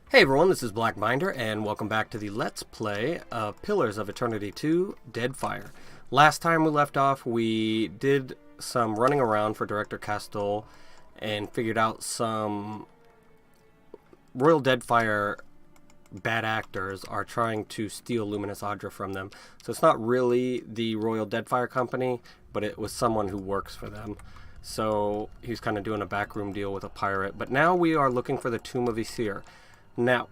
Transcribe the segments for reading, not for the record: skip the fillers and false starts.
Hey everyone, this is Blackbinder, and welcome back to the Let's Play of Pillars of Eternity 2, Deadfire. Last time we left off, we did some running around for Director Castole and figured out some Royal Deadfire bad actors are trying to steal Luminous Audra from them. So it's not really the Royal Deadfire Company, but it was someone who works for them. So he's kind of doing a backroom deal with a pirate. But now we are looking for the Tomb of Yseyr. Now,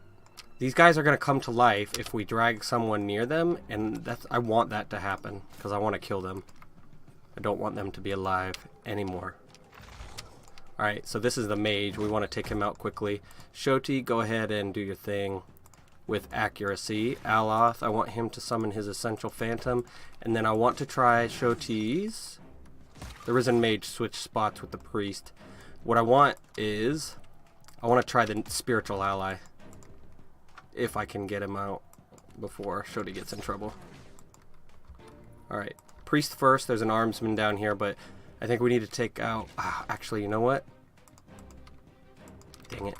these guys are going to come to life if we drag someone near them, and I want that to happen, because I want to kill them. I don't want them to be alive anymore. Alright, so this is the mage. We want to take him out quickly. Shoti, go ahead and do your thing with accuracy. Aloth, I want him to summon his Essential Phantom, and then I want to try Shoti's. The Risen Mage switch spots with the Priest. What I want is, I want to try the Spiritual Ally. If I can get him out before Shoti gets in trouble. Alright, Priest first. There's an armsman down here, but I think we need to take out... actually, you know what? Dang it.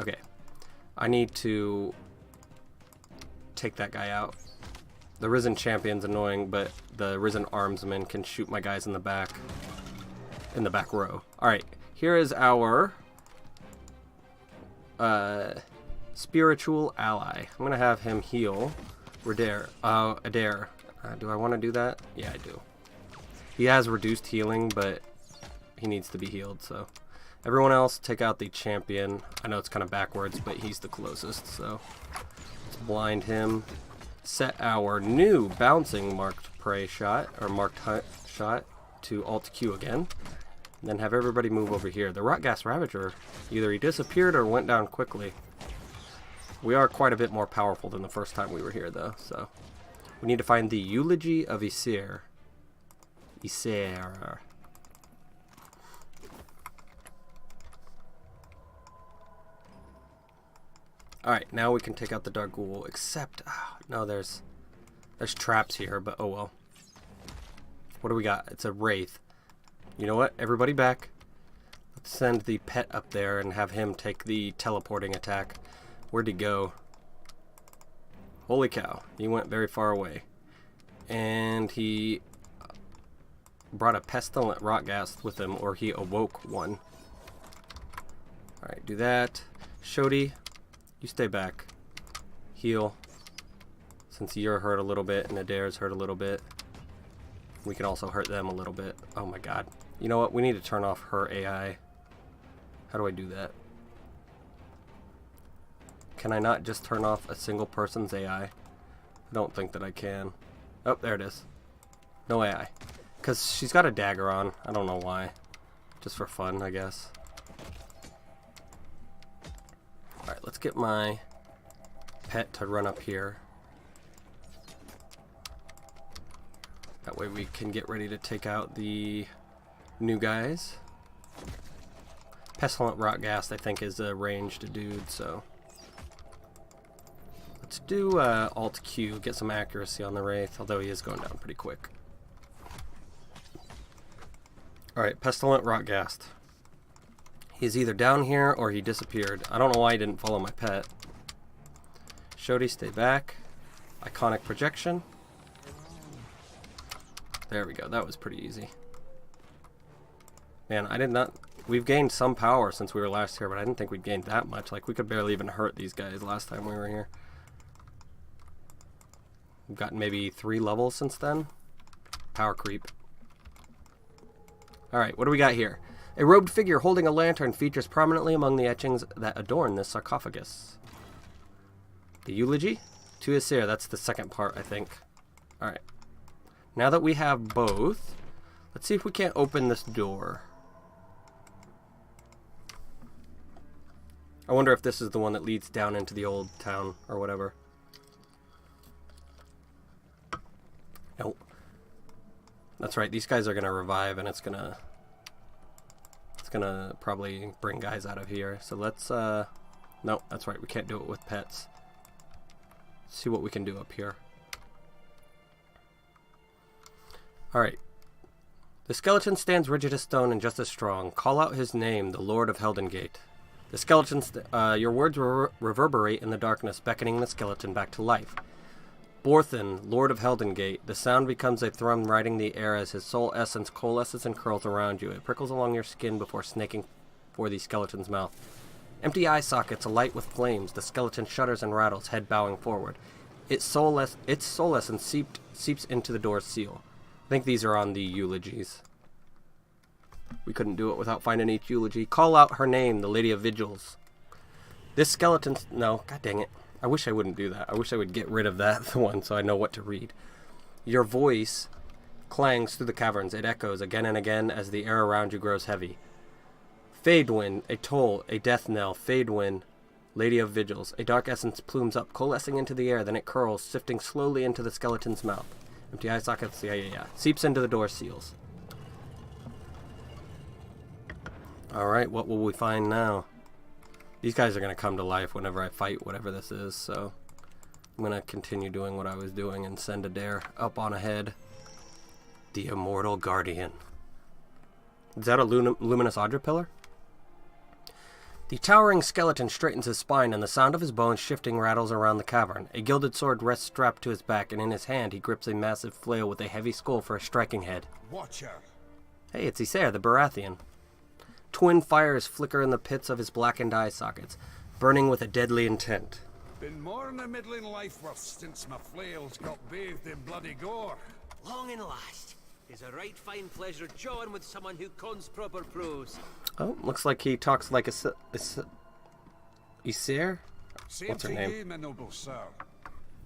Okay. I need to take that guy out. The Risen Champion's annoying, but the Risen Armsman can shoot my guys in the back row. Alright, here is our... Spiritual Ally. I'm going to have him heal Adair. Do I want to do that? Yeah, I do. He has reduced healing, but he needs to be healed, so. Everyone else, take out the champion. I know it's kind of backwards, but he's the closest, so. Let's blind him. Set our new bouncing marked prey shot, or marked hunt shot, to Alt Q again. And then have everybody move over here. The Rotgas Ravager, either he disappeared or went down quickly. We are quite a bit more powerful than the first time we were here, though, so. We need to find the Eulogy of Yseyr. Yseyr. Alright, now we can take out the Dark Ghoul, except... no, there's traps here, but oh well. What do we got? It's a Wraith. You know what? Everybody back. Let's send the pet up there and have him take the teleporting attack. Where'd he go? Holy cow. He went very far away. And he brought a pestilent rotghast with him, or he awoke one. Alright, do that. Shoti, you stay back. Heal. Since you're hurt a little bit and Adair's hurt a little bit. We can also hurt them a little bit. Oh my god. You know what? We need to turn off her AI. How do I do that? Can I not just turn off a single person's AI? I don't think that I can. Oh, there it is. No AI. Because she's got a dagger on. I don't know why. Just for fun, I guess. Alright, let's get my pet to run up here. That way we can get ready to take out the new guys. Pestilent Rotghast, I think, is a ranged dude, so... Let's do Alt Q, get some accuracy on the Wraith, although he is going down pretty quick. Alright, Pestilent Rotghast. He's either down here or he disappeared. I don't know why he didn't follow my pet. Shoti, stay back. Iconic Projection. There we go, that was pretty easy. Man, I did not... We've gained some power since we were last here, but I didn't think we'd gained that much. Like, we could barely even hurt these guys last time we were here. We've gotten maybe 3 levels since then. Power creep. Alright, what do we got here? A robed figure holding a lantern features prominently among the etchings that adorn this sarcophagus. The Eulogy? To Yseyr, that's the second part, I think. Alright. Now that we have both, let's see if we can't open this door. I wonder if this is the one that leads down into the old town or whatever. Nope. That's right, these guys are gonna revive and it's gonna probably bring guys out of here. So let's nope, that's right, we can't do it with pets. Let's see what we can do up here. Alright. The skeleton stands rigid as stone and just as strong. Call out his name, the Lord of Heldengate. The skeleton's, your words reverberate in the darkness, beckoning the skeleton back to life. Borthen, Lord of Heldengate, the sound becomes a thrum riding the air as his soul essence coalesces and curls around you. It prickles along your skin before snaking for the skeleton's mouth. Empty eye sockets alight with flames. The skeleton shudders and rattles, head bowing forward. Its soul essence seeps into the door's seal. I think these are on the eulogies. We couldn't do it without finding each eulogy. Call out her name, the Lady of Vigils. This skeleton's... No, god dang it. I wish I wouldn't do that. I wish I would get rid of that one so I know what to read. Your voice clangs through the caverns. It echoes again and again as the air around you grows heavy. Fadewind, a toll, a death knell. Fadewind, Lady of Vigils. A dark essence plumes up, coalescing into the air. Then it curls, sifting slowly into the skeleton's mouth. Empty eye sockets, yeah. Seeps into the door seals. Alright, what will we find now? These guys are going to come to life whenever I fight whatever this is, so I'm going to continue doing what I was doing and send a dare up on ahead. The Immortal Guardian. Is that a luminous Audra pillar? The towering skeleton straightens his spine, and the sound of his bones shifting rattles around the cavern. A gilded sword rests strapped to his back, and in his hand he grips a massive flail with a heavy skull for a striking head. Watcher. Hey, it's Yseyr, the Baratheon. Twin fires flicker in the pits of his blackened eye sockets, burning with a deadly intent. Been more than a middling life worth since my flails got bathed in bloody gore. Long and last. Is a right fine pleasure jawing with someone who cons proper prose. Oh, looks like he talks like a Yseyr? Same What's her to name? you, my noble sir.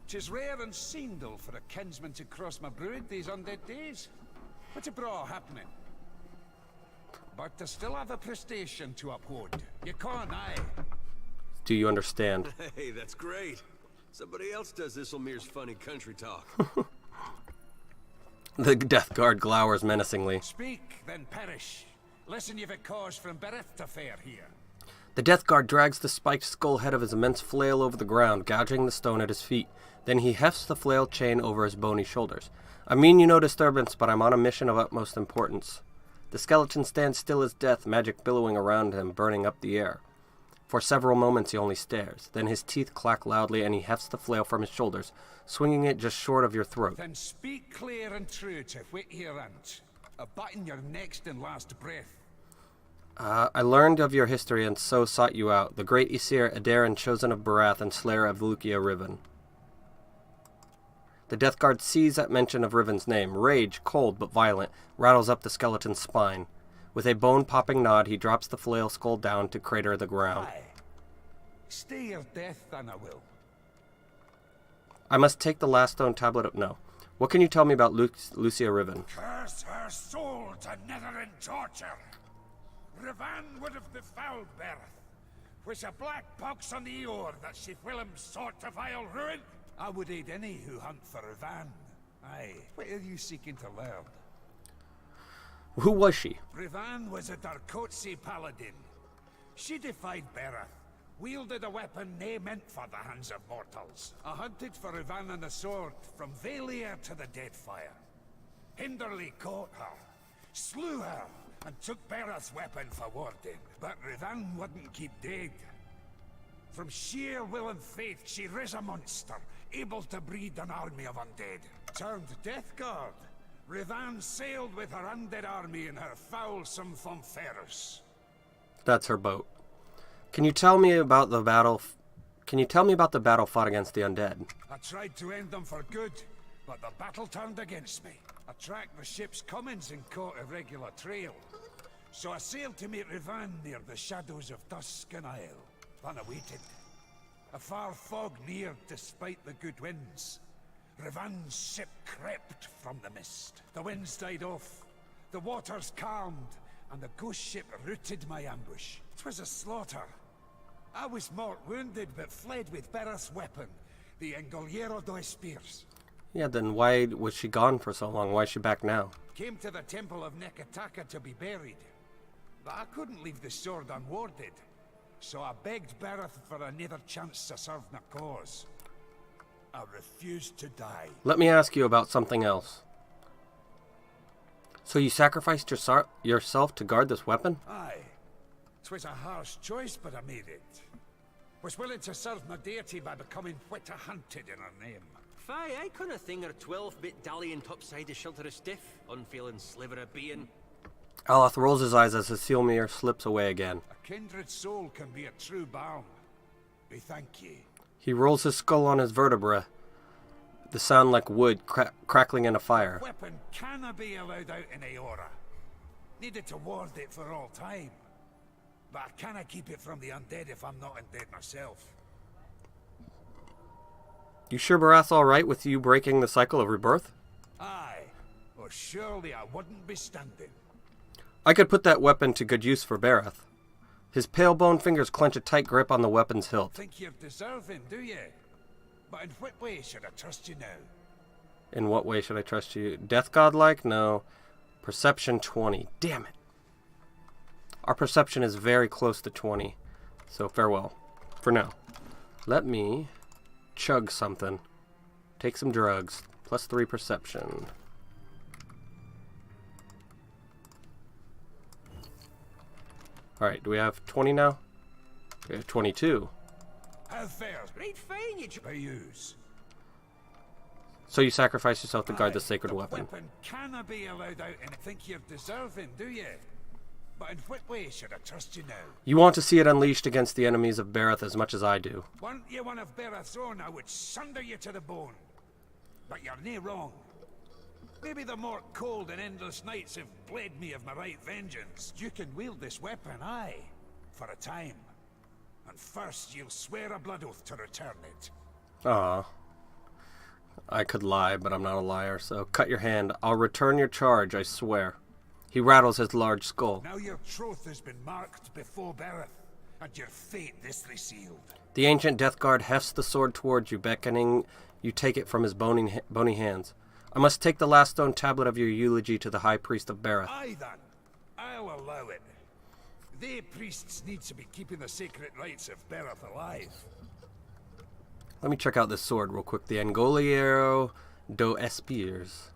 'Tis rare and seendal for a kinsman to cross my brood these undead days. What's a braw happening? But to still have a prestation to uphold. You can't, aye. Do you understand? Hey, that's great. Somebody else does this Ulmir's funny country talk. The Death Guard glowers menacingly. Speak, then perish. Listen, you've a cause from Berith to fare here. The Death Guard drags the spiked skull head of his immense flail over the ground, gouging the stone at his feet. Then he hefts the flail chain over his bony shoulders. I mean you no disturbance, but I'm on a mission of utmost importance. The skeleton stands still as death, magic billowing around him, burning up the air. For several moments he only stares. Then his teeth clack loudly and he hefts the flail from his shoulders, swinging it just short of your throat. Then speak clear and true to what here ant. A button your next and last breath. I learned of your history and so sought you out. The great Yseyr, Adarin, chosen of Barath and slayer of Lucia Riven. The Death Guard sees at mention of Riven's name. Rage, cold but violent, rattles up the skeleton's spine. With a bone-popping nod, he drops the flail skull down to crater the ground. Aye. Stay your death, then I will. I must take the last stone tablet of... No. What can you tell me about Lucia Riven? Curse her soul to nether and torture. Rivan would have befouled Berith. Wish a black pox on the oar that she whilom sought to vile ruin. I would aid any who hunt for Rivan. Aye, what are you seeking to learn? Who was she? Rivan was a Darkotsi paladin. She defied Berith, wielded a weapon nae meant for the hands of mortals. I hunted for Rivan and the sword from Valir to the Deadfire. Hinderly caught her, slew her, and took Berith's weapon for warding. But Rivan wouldn't keep dead. From sheer will and faith, she riz a monster, able to breed an army of undead. Turned Death Guard, Rivan sailed with her undead army in her foulsome Fonferus. That's her boat. Can you tell me about the battle fought against the undead? I tried to end them for good, but the battle turned against me. I tracked the ship's comings and caught a regular trail. So I sailed to meet Rivan near the shadows of Tuscan Isle. Then I waited. A far fog neared despite the good winds. Rivan's ship crept from the mist. The winds died off, the waters calmed, and the ghost ship routed my ambush. 'Twas a slaughter. I was mort wounded, but fled with Berith's weapon, the Engoliero dos Spears. Yeah, then why was she gone for so long? Why is she back now? Came to the temple of Nekataka to be buried. But I couldn't leave the sword unwarded. So I begged Berith for another chance to serve my cause. I refused to die. Let me ask you about something else. So you sacrificed yourself to guard this weapon? Aye. 'Twas a harsh choice, but I made it. Was willing to serve my deity by becoming what I hunted in her name. Fie, I canna thing her 12-bit dallying topside to shelter a stiff, unfailing sliver of being. Aloth rolls his eyes as Silmir slips away again. A kindred soul can be a true balm. We thank ye. He rolls his skull on his vertebra. The sound like wood crackling in a fire. Weapon cannot be allowed out in Aora. Needed to ward it for all time. But I cannot keep it from the undead if I'm not undead myself. You sure Barath's alright with you breaking the cycle of rebirth? Aye, or surely I wouldn't be standing. I could put that weapon to good use for Barath. His pale bone fingers clench a tight grip on the weapon's hilt. Think you're deserving, do you? But in what way should I trust you now? In what way should I trust you? Death God-like? No. Perception 20. Damn it. Our perception is very close to 20. So farewell. For now. Let me chug something. Take some drugs. Plus 3 perception. Alright, do we have 20 now? We have 22. How fair? Right fine, you I use. So you sacrifice yourself to guard the sacred weapon. Weapon cannot be allowed out, and I think you're deserving, do you? But in what way should I trust you now? You want to see it unleashed against the enemies of Barath as much as I do. Weren't you one of Barath's own, I would sunder you to the bone. But you're nae wrong. Maybe the more cold and endless nights have bled me of my right vengeance. You can wield this weapon, aye, for a time. And first you'll swear a blood oath to return it. Aw. I could lie, but I'm not a liar, so cut your hand. I'll return your charge, I swear. He rattles his large skull. Now your troth has been marked before Barath, and your fate thisly sealed. The ancient death guard hefts the sword towards you, beckoning you take it from his bony hands. I must take the last stone tablet of your eulogy to the high priest of Barath. Aye then, I'll allow it. They priests need to be keeping the sacred rites of Barath alive. Let me check out this sword real quick. The Angoliero do Espiers.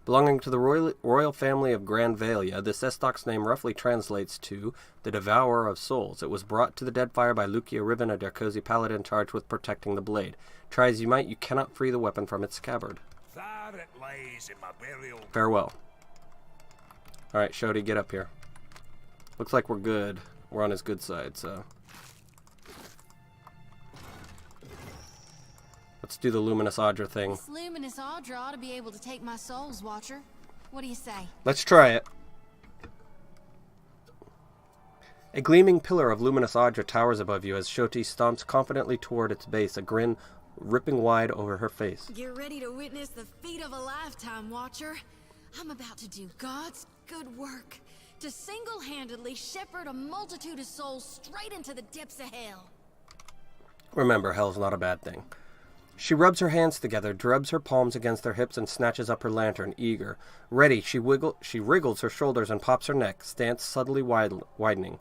Belonging to the royal family of Grand Valia, this Estoc's name roughly translates to the Devourer of Souls. It was brought to the Deadfire by Lucia Riven, a Darkosi paladin charged with protecting the blade. Try as you might, you cannot free the weapon from its scabbard. There it lies in my burial. Farewell. Alright, Shodi, get up here. Looks like we're good. We're on his good side, so. Let's do the Luminous Audra thing. This Luminous Audra ought to be able to take my soul's watcher. What do you say? Let's try it. A gleaming pillar of Luminous Audra towers above you as Shoti stomps confidently toward its base, a grin ripping wide over her face. Get ready to witness the feat of a lifetime, Watcher. I'm about to do God's good work. To single-handedly shepherd a multitude of souls straight into the depths of hell. Remember, hell's not a bad thing. She rubs her hands together, drubs her palms against her hips, and snatches up her lantern, eager. Ready, she wriggles her shoulders and pops her neck, stance subtly widening.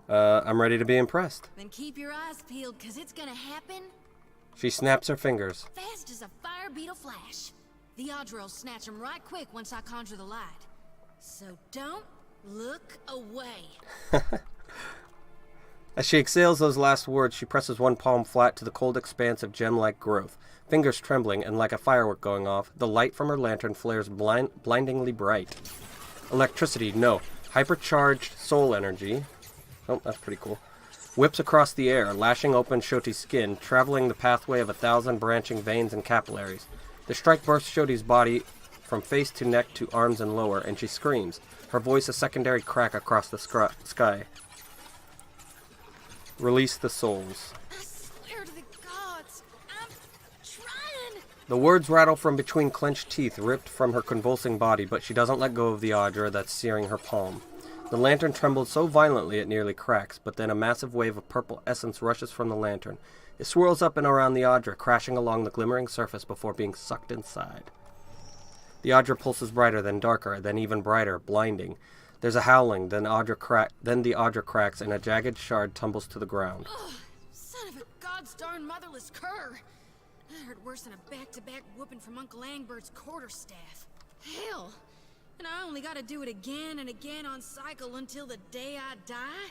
I'm ready to be impressed. Then keep your eyes peeled, 'cause it's gonna happen She snaps her fingers. fast as a fire beetle flash. The Audra will snatch 'em right quick once I conjure the light. So don't look away. As she exhales those last words, she presses one palm flat to the cold expanse of gem-like growth. Fingers trembling, and like a firework going off, the light from her lantern flares blindingly bright. Electricity, no. Hypercharged soul energy. Oh, that's pretty cool. Whips across the air, lashing open Shoti's skin, traveling the pathway of 1,000 branching veins and capillaries. The strike bursts Shoti's body from face to neck to arms and lower, and she screams, her voice a secondary crack across the sky. Release the souls. I swear to the gods, I'm trying. The words rattle from between clenched teeth ripped from her convulsing body, but she doesn't let go of the Audra that's searing her palm. The lantern trembles so violently it nearly cracks, but then a massive wave of purple essence rushes from the lantern. It swirls up and around the Audra, crashing along the glimmering surface before being sucked inside. The Audra pulses brighter, then darker, then even brighter, blinding. There's a howling, then the Audra cracks, and a jagged shard tumbles to the ground. Ugh, son of a god's darn motherless cur. That hurt worse than a back-to-back whooping from Uncle Angbert's quarterstaff. Hell, And I only gotta do it again and again on cycle until the day I die?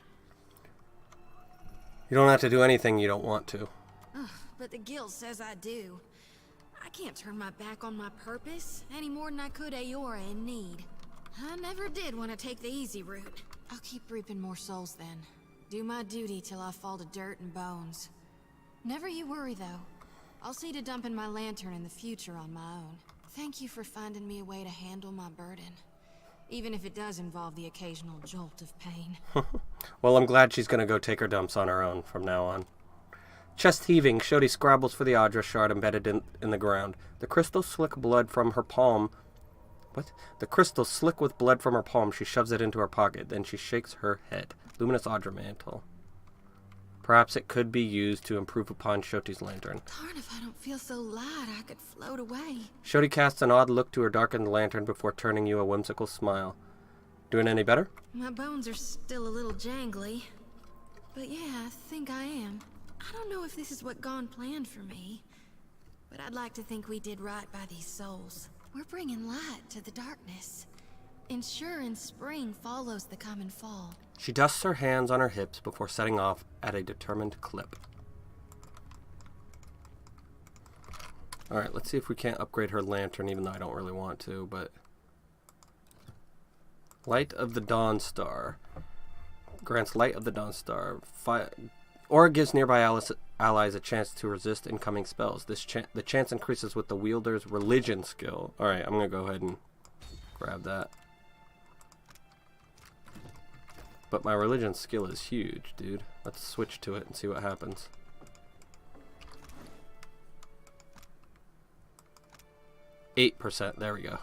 You don't have to do anything you don't want to. Ugh, but the guild says I do. I can't turn my back on my purpose any more than I could Aora in need. I never did want to take the easy route. I'll keep reaping more souls then. Do my duty till I fall to dirt and bones. Never you worry though. I'll see to dumping my lantern in the future on my own. Thank you for finding me a way to handle my burden. Even if it does involve the occasional jolt of pain. Well, I'm glad she's gonna go take her dumps on her own from now on. Chest heaving, Shodi scrabbles for the Adra shard embedded in the ground. The crystal slick blood from her palm. What? The crystal slick with blood from her palm. She shoves it into her pocket. Then she shakes her head. Luminous Adra mantle. Perhaps it could be used to improve upon Shoti's lantern. Darn if I don't feel so light I could float away. Shodi casts an odd look to her darkened lantern before turning you a whimsical smile. Doing any better? My bones are still a little jangly. But yeah, I think I am. I don't know if this is what Gon planned for me. But I'd like to think we did right by these souls. We're bringing light to the darkness. Ensuring spring follows the coming fall. She dusts her hands on her hips before setting off at a determined clip. Alright, let's see if we can't upgrade her lantern, even though I don't really want to, but... Light of the Dawn Star. Grants Light of the Dawn Star. Aura gives nearby allies a chance to resist incoming spells. The chance increases with the wielder's religion skill. Alright, I'm going to go ahead and grab that. But my religion skill is huge, dude. Let's switch to it and see what happens. %. There we go.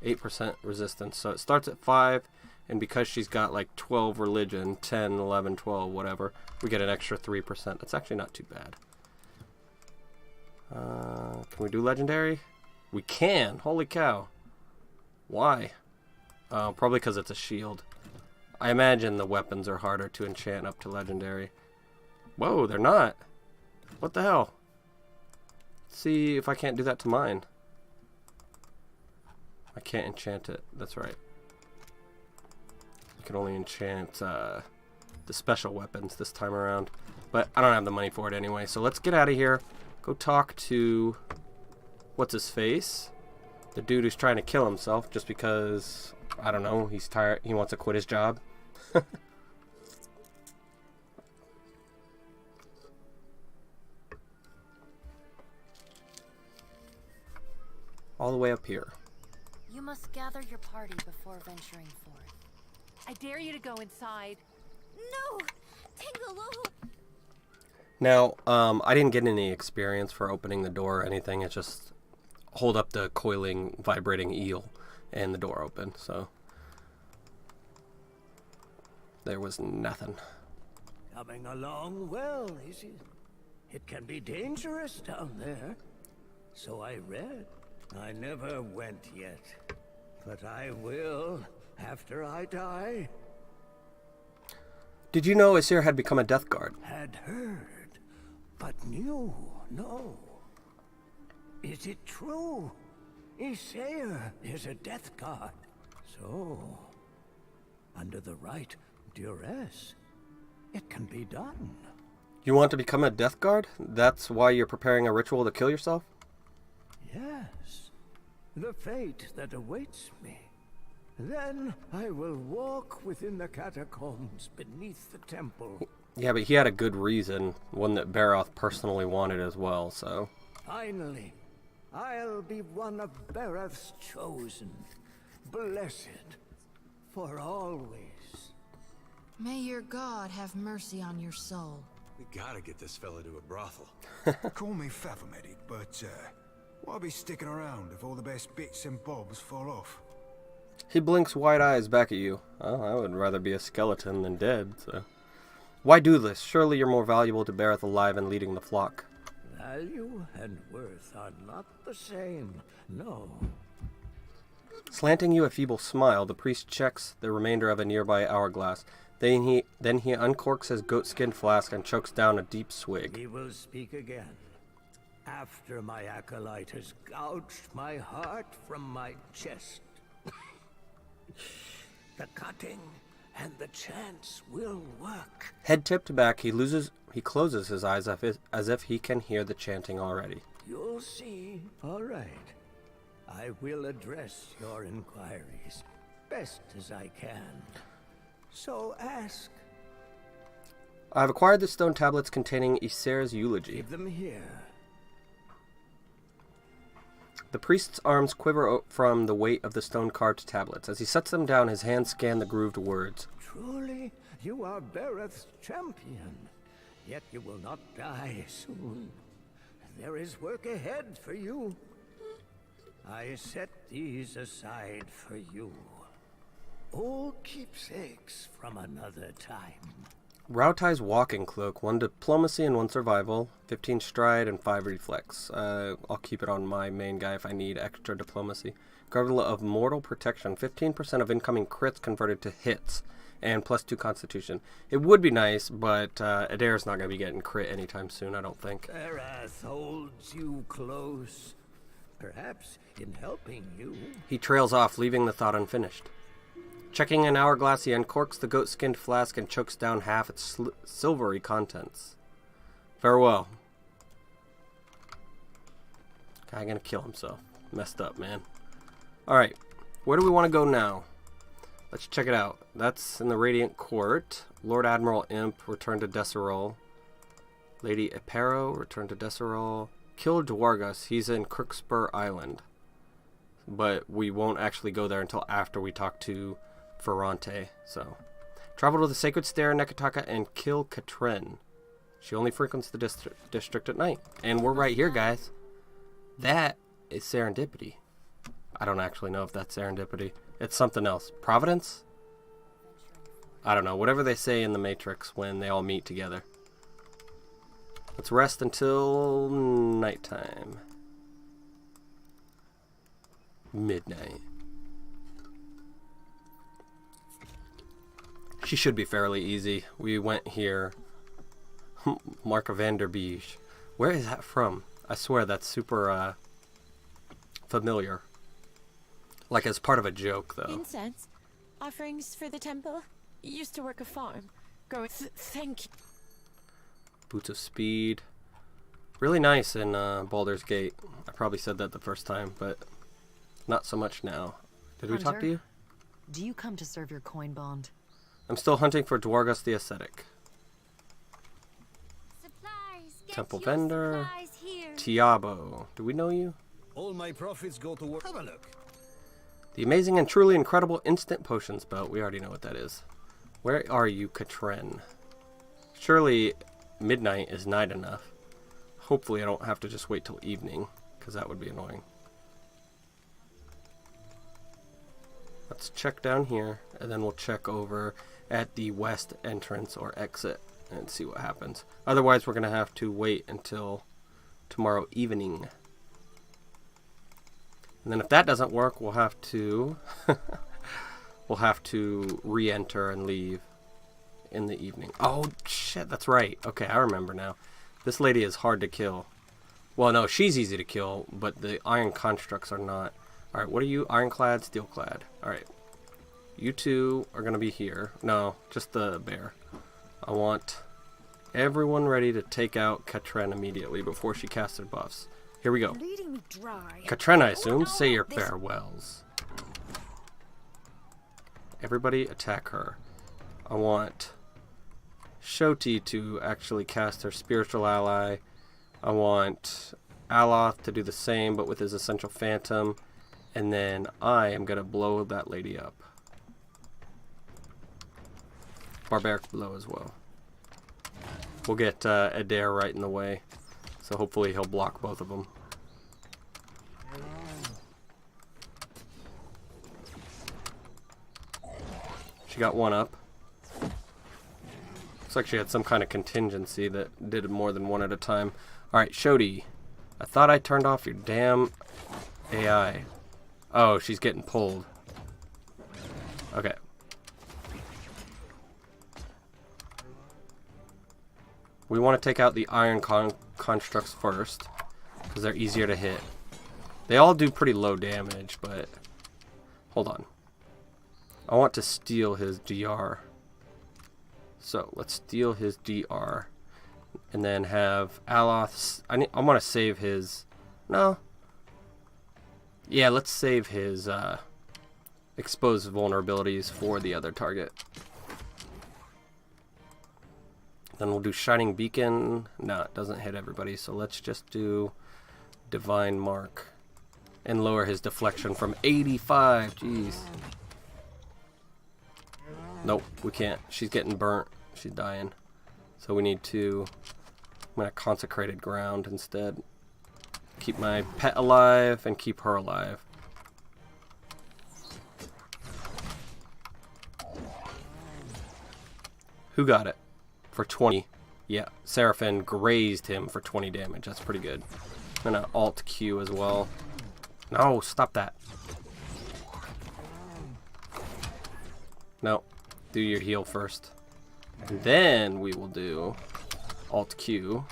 8% resistance. So it starts at 5, and because she's got like 12 religion, 10, 11, 12, whatever, we get an extra 3%. That's actually not too bad. Can we do legendary? We can! Holy cow. Why? Probably because it's a shield. I imagine the weapons are harder to enchant up to legendary. Whoa, they're not. What the hell? Let's see if I can't do that to mine. I can't enchant it. That's right. You can only enchant the special weapons this time around. But I don't have the money for it anyway. So let's get out of here. Go talk to... What's his face? The dude who's trying to kill himself just because... I don't know. He's tired. He wants to quit his job. All the way up here. You must gather your party before venturing forth. I dare you to go inside. No! Tingaloo! Now, I didn't get any experience for opening the door or anything. It just hold up the coiling, vibrating eel and the door open, so there was nothing. Coming along well, is it? It can be dangerous down there. So I read. I never went yet. But I will, after I die. Did you know Yseyr had become a death guard? Had heard, but knew no. Is it true? Yseyr is a death guard. So, under the right duress, it can be done. You want to become a death guard? That's why you're preparing a ritual to kill yourself? Yes, the fate that awaits me. Then I will walk within the catacombs beneath the temple. Yeah, but he had a good reason, one that Baroth personally wanted as well, so... Finally, I'll be one of Baroth's chosen, blessed, for always. May your God have mercy on your soul. We gotta get this fella to a brothel. Call me Fathomedic, but why be sticking around if all the best bits and bobs fall off? He blinks wide eyes back at you. Oh, I would rather be a skeleton than dead, so... Why do this? Surely you're more valuable to Baroth alive and leading the flock. Value and worth are not the same, no. Slanting you a feeble smile, the priest checks the remainder of a nearby hourglass. Then he uncorks his goatskin flask and chokes down a deep swig. He will speak again. After my acolyte has gouged my heart from my chest. The cutting and the chants will work. Head tipped back, he closes his eyes as if he can hear the chanting already. You'll see. All right. I will address your inquiries best as I can. So ask. I've acquired the stone tablets containing Yseyr's eulogy. Leave them here. The priest's arms quiver from the weight of the stone-carved tablets. As he sets them down, his hands scan the grooved words. Truly, you are Bereth's champion. Yet you will not die soon. There is work ahead for you. I set these aside for you. Old keepsakes from another time. Rautai's walking cloak, 1 diplomacy and 1 survival, 15 stride and 5 reflex. I'll keep it on my main guy if I need extra diplomacy. Girdle of mortal protection, 15% of incoming crits converted to hits, and +2 constitution. It would be nice, but Adair's not going to be getting crit anytime soon, I don't think. Bereth holds you close, perhaps in helping you. He trails off, leaving the thought unfinished. Checking an hourglass, he uncorks the goat-skinned flask and chokes down half its silvery contents. Farewell. Guy gonna kill himself. Messed up, man. Alright, where do we want to go now? Let's check it out. That's in the Radiant Court. Lord Admiral Imp, return to Desirol. Lady Epero, return to Desirol. Kill Dwargas, he's in Crookspur Island. But we won't actually go there until after we talk to Ferrante, so. Travel to the Sacred Stair, Nekataka, and kill Katrin. She only frequents the district at night. And we're right here, guys. That is serendipity. I don't actually know if that's serendipity. It's something else. Providence? I don't know. Whatever they say in the Matrix when they all meet together. Let's rest until nighttime. Midnight. She should be fairly easy. We went here. Mark van der Beege. Where is that from? I swear that's super familiar. Like as part of a joke, though. Incense? Offerings for the temple? Used to work a farm. Growing. Thank you. Boots of Speed. Really nice in Baldur's Gate. I probably said that the first time, but not so much now. Did we talk to you? Do you come to serve your coin bond? I'm still hunting for Dwargas the Ascetic. Supplies, Temple Vendor. Tiabo. Do we know you? All my profits go to work. Have a look. The amazing and truly incredible instant potions belt. We already know what that is. Where are you, Katrin? Surely midnight is night enough. Hopefully I don't have to just wait till evening, because that would be annoying. Let's check down here, and then we'll check over at the west entrance or exit and see what happens. Otherwise, we're going to have to wait until tomorrow evening. And then if that doesn't work, we'll have to re-enter and leave in the evening. Oh, shit, that's right. Okay, I remember now. This lady is hard to kill. Well, no, she's easy to kill, but the iron constructs are not. Alright, what are you? Ironclad, Steelclad. Alright. You two are going to be here. No, just the bear. I want everyone ready to take out Katrin immediately before she casts her buffs. Here we go. Leading me dry. Katrin, I assume. Say your farewells. Everybody attack her. I want Shoti to actually cast her spiritual ally. I want Aloth to do the same, but with his essential phantom. And then I am going to blow that lady up. Barbaric blow as well. We'll get Adair right in the way. So hopefully he'll block both of them. She got one up. Looks like she had some kind of contingency that did more than one at a time. Alright, Shoti. I thought I turned off your damn AI. Oh, she's getting pulled. Okay. We want to take out the iron constructs first, because they're easier to hit. They all do pretty low damage, but... Hold on. I want to steal his DR. So let's steal his DR. And then have Aloth. I want to save his. No. Yeah, let's save his exposed vulnerabilities for the other target. Then we'll do Shining Beacon. No, it doesn't hit everybody. So let's just do Divine Mark. And lower his deflection from 85. Jeez. Nope, we can't. She's getting burnt. She's dying. So we need to... I'm going to Consecrated Ground instead. Keep my pet alive and keep her alive. Who got it? For 20. Yeah, Seraphim grazed him for 20 damage. That's pretty good. I'm going to Alt Q as well. No, stop that. No, do your heal first. And then we will do Alt Q.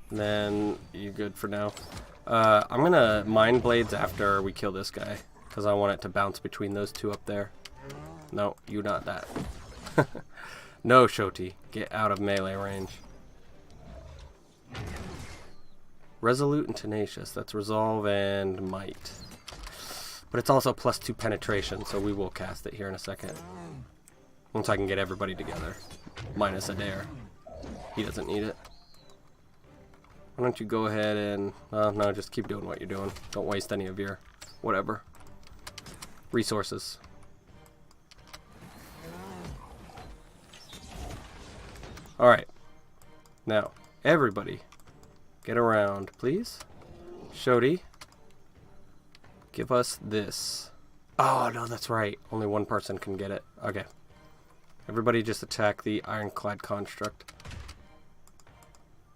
And then you're good for now. I'm gonna Mind Blades after we kill this guy, because I want it to bounce between those two up there. No, you not that. No, Shoti, get out of melee range. Resolute and Tenacious. That's Resolve and Might. But it's also +2 penetration, so we will cast it here in a second. Once I can get everybody together. Minus Adair. He doesn't need it. Why don't you go ahead and... no, just keep doing what you're doing. Don't waste any of your... whatever. Resources. Alright. Now, everybody... get around, please. Shoti. Give us this. Oh, no, that's right. Only one person can get it. Okay. Everybody just attack the Ironclad Construct.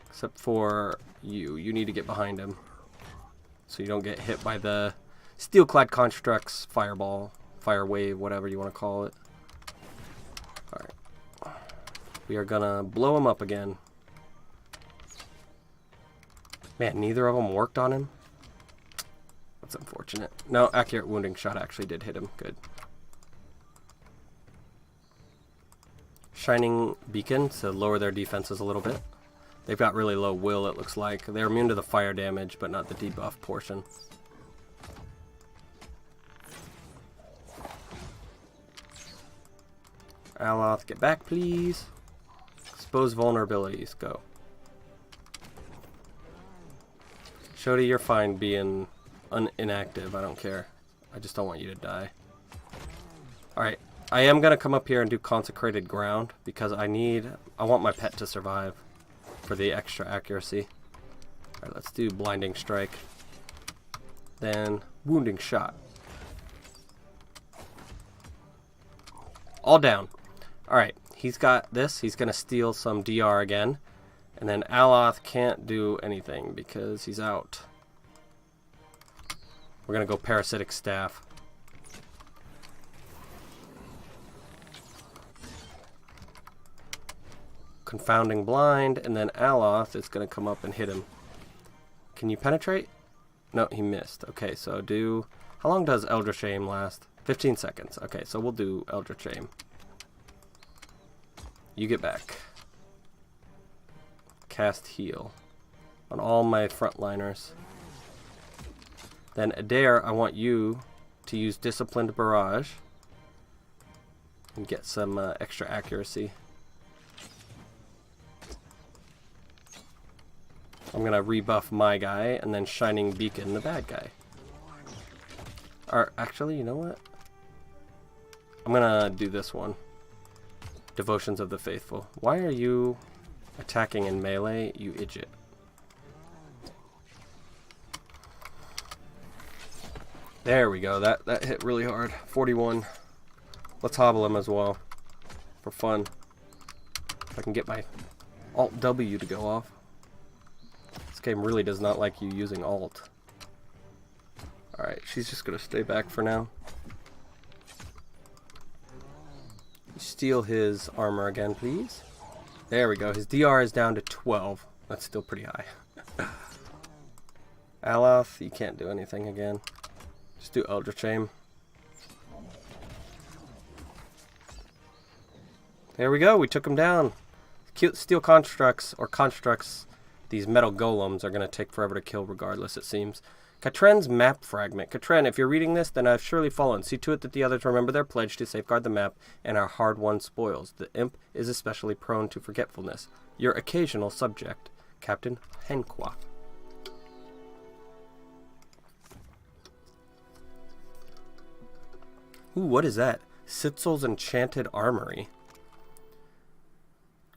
Except for you. You need to get behind him. So you don't get hit by the Steelclad Construct's Fireball, Fire Wave, whatever you want to call it. Alright. We are gonna blow him up again. Man, neither of them worked on him. That's unfortunate. No, Accurate Wounding Shot actually did hit him. Good. Shining Beacon to lower their defenses a little bit. They've got really low will, it looks like. They're immune to the fire damage, but not the debuff portion. Aloth, get back, please. Expose vulnerabilities. Go. Shoti, you're fine being inactive. I don't care. I just don't want you to die. Alright. I am going to come up here and do Consecrated Ground because I want my pet to survive for the extra accuracy. Alright, let's do Blinding Strike. Then Wounding Shot. All down. Alright, he's got this. He's going to steal some DR again. And then Aloth can't do anything because he's out. We're going to go Parasitic Staff. Confounding Blind, and then Aloth is going to come up and hit him. Can you penetrate? No, he missed. Okay, so do... How long does Eldritch Aim last? 15 seconds. Okay, so we'll do Eldritch Aim. You get back. Cast Heal on all my frontliners. Then Adair, I want you to use Disciplined Barrage and get some extra accuracy. I'm gonna rebuff my guy and then Shining Beacon the bad guy. Or actually, you know what? I'm gonna do this one. Devotions of the Faithful. Why are you attacking in melee, you idiot? There we go. That hit really hard. 41. Let's hobble him as well. For fun. If I can get my Alt W to go off. This game really does not like you using Alt. Alright, she's just gonna stay back for now. Steal his armor again, please. There we go. His DR is down to 12. That's still pretty high. Aloth, you can't do anything again. Just do Eldritch Aim. There we go. We took him down. Cute steel constructs, or constructs, these metal golems are going to take forever to kill regardless, it seems. Katren's map fragment. Katren, if you're reading this, then I've surely fallen. See to it that the others remember their pledge to safeguard the map and our hard-won spoils. The imp is especially prone to forgetfulness. Your occasional subject, Captain Henqua. Ooh, what is that? Sitzel's Enchanted Armory.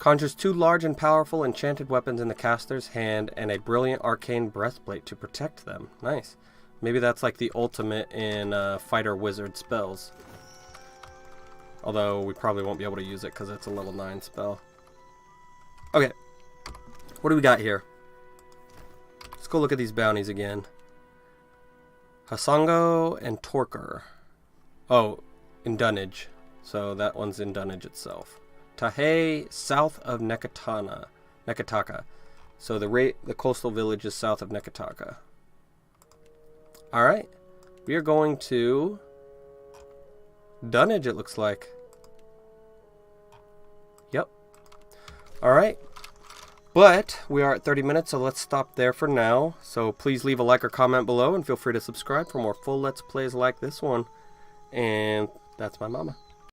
Conjures 2 large and powerful enchanted weapons in the caster's hand and a brilliant arcane breastplate to protect them. Nice. Maybe that's like the ultimate in fighter wizard spells. Although we probably won't be able to use it because it's a level 9 spell. Okay. What do we got here? Let's go look at these bounties again. Hasango and Torker. Oh, in Dunnage. So that one's in Dunnage itself. Tahe, south of Nekataka. So the coastal village is south of Nekataka. Alright. We are going to Dunnage, it looks like. Yep. Alright. But we are at 30 minutes, so let's stop there for now. So please leave a like or comment below, and feel free to subscribe for more full Let's Plays like this one. And that's my mama.